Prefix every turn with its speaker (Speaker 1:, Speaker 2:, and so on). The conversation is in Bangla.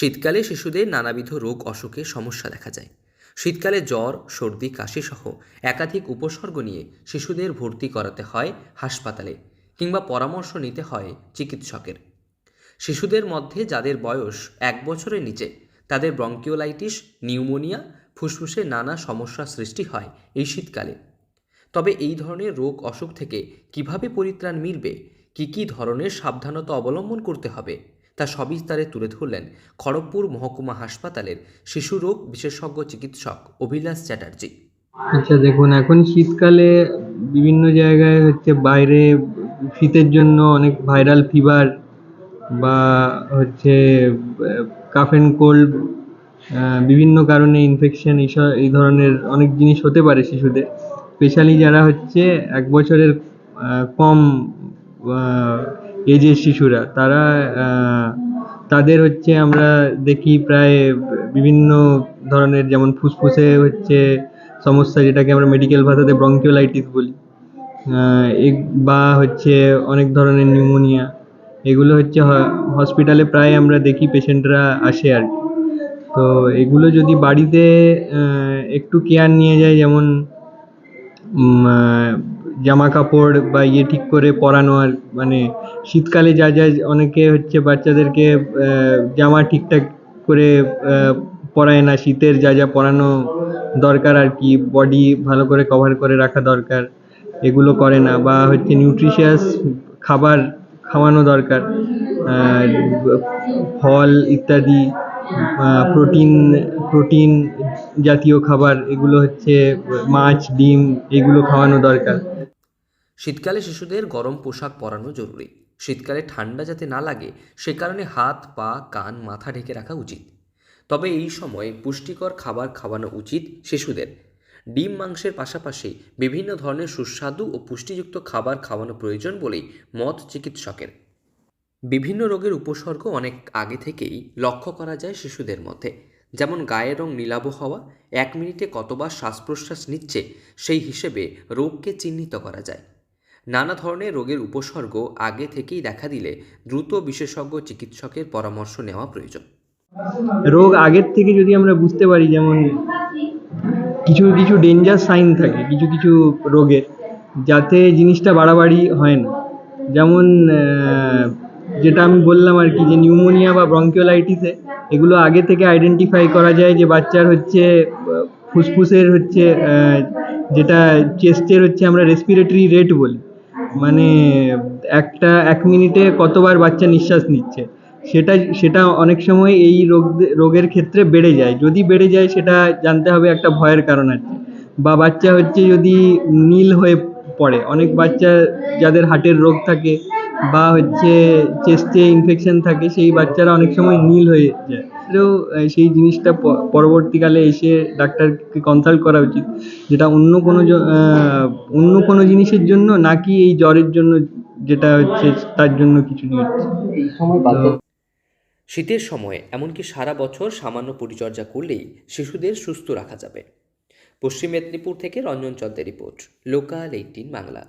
Speaker 1: শীতকালে শিশুদের নানাবিধ রোগ অসুখের সমস্যা দেখা যায়। শীতকালে জ্বর, সর্দি, কাশি সহ একাধিক উপসর্গ নিয়ে শিশুদের ভর্তি করাতে হয় হাসপাতালে কিংবা পরামর্শ নিতে হয় চিকিৎসকের। শিশুদের মধ্যে যাদের বয়স 1 বছরের নিচে তাদের ব্রঙ্কিওলাইটিস, নিউমোনিয়া, ফুসফুসে নানা সমস্যা সৃষ্টি হয় এই শীতকালে। তবে এই ধরনের রোগ অসুখ থেকে কিভাবে পরিত্রাণ মিলবে, কী ধরনের সাবধানতা অবলম্বন করতে হবে, তা সবিস্তারে তুলে ধরলেন খড়গপুর মহকুমা হাসপাতালের শিশুরোগ বিশেষজ্ঞ চিকিৎসক অভিলাষ চ্যাটার্জি।
Speaker 2: আচ্ছা, দেখুন, এখন শীতকালে বিভিন্ন জায়গায় বাইরে শীতের জন্য অনেক ভাইরাল ফিভার বা কাফ অ্যান্ড কোল্ড, বিভিন্ন কারণে ইনফেকশন, এই ধরনের অনেক জিনিস হতে পারে শিশুদের। স্পেশালি যারা 1 বছরের কম এজের শিশুরা, তাদের আমরা দেখি প্রায় বিভিন্ন ধরনের, যেমন ফুসফুসে সমস্যা, যেটাকে আমরা মেডিকেল ভাষাতে ব্রঙ্কিওলাইটিস বলি, বা অনেক ধরনের নিউমোনিয়া। এগুলো হসপিটালে প্রায় আমরা দেখি পেশেন্টরা আসে আর কি। তো এগুলো যদি বাড়িতে একটু কেয়ার নিয়ে যায়, যেমন জামা কাপড় বা ঠিক করে পরানো, আর শীতকালে যা অনেকে বাচ্চাদেরকে জামা ঠিকঠাক করে পরায় না, শীতের যা পরানো দরকার আর কি, বডি ভালো করে কভার করে রাখা দরকার, এগুলো করে না। বা নিউট্রিশিয়াস খাবার খাওয়ানো দরকার, ফল ইত্যাদি, প্রোটিন জাতীয় খাবার, এগুলো মাছ, ডিম, এগুলো খাওয়ানো দরকার।
Speaker 1: শীতকালে শিশুদের গরম পোশাক পরানো জরুরি। শীতকালে ঠান্ডা যাতে না লাগে সে কারণে হাত, পা, কান, মাথা ঢেকে রাখা উচিত। তবে এই সময় পুষ্টিকর খাবার খাওয়ানো উচিত শিশুদের। ডিম, মাংসের পাশাপাশি বিভিন্ন ধরনের সুস্বাদু ও পুষ্টিযুক্ত খাবার খাওয়ানো প্রয়োজন বলেই মত চিকিৎসকের। বিভিন্ন রোগের উপসর্গ অনেক আগে থেকেই লক্ষ্য করা যায় শিশুদের মধ্যে, যেমন গায়ের রং নীলাভ হওয়া, 1 মিনিটে কতবার শ্বাস প্রশ্বাস নিচ্ছে সেই হিসেবে রোগকে চিহ্নিত করা যায়। নানা ধরনের রোগের উপসর্গ আগে থেকেই দেখা দিলে দ্রুত বিশেষজ্ঞ চিকিৎসকের পরামর্শ নেওয়া প্রয়োজন।
Speaker 2: রোগ আগের থেকে যদি আমরা বুঝতে পারি, যেমন কিছু কিছু ডেঞ্জার সাইন থাকে কিছু কিছু রোগের, যাতে জিনিসটা বাড়াবাড়ি হয় না। যেমন যেটা আমি বললাম আর কি, যে নিউমোনিয়া বা ব্রঙ্কিওলাইটিসে এগুলো আগে থেকে আইডেন্টিফাই করা যায়, যে বাচ্চার ফুসফুসের যেটা চেস্টের আমরা রেসপিরেটরি রেট বলি, মানে 1 মিনিটে কতবার বাচ্চা নিঃশ্বাস নিচ্ছে, সেটা অনেক সময় এই রোগের ক্ষেত্রে বেড়ে যায়। যদি বেড়ে যায়, সেটা জানতে হবে একটা ভয়ের কারণ আছে। বা বাচ্চা যদি নীল হয়ে পড়ে, অনেক বাচ্চা যাদের হার্টের রোগ থাকে বা চেস্টে ইনফেকশন থাকে, সেই বাচ্চারা অনেক সময় নীল হয়ে যায়। সেই জিনিসটা পরবর্তীকালে এসে ডাক্তারকে কনসাল্ট করা উচিত, যেটা অন্য কোনো জিনিসের জন্য, নাকি এই জ্বরের জন্য, যেটা তার জন্য কিছু নিয়ে
Speaker 1: শীতের সময়ে এমনকি সারা বছর সামান্য পরিচর্যা করলেই শিশুদের সুস্থ রাখা যাবে। পশ্চিম মেদিনীপুর থেকে রঞ্জন চন্দ্রের রিপোর্ট, লোকাল 18 বাংলা।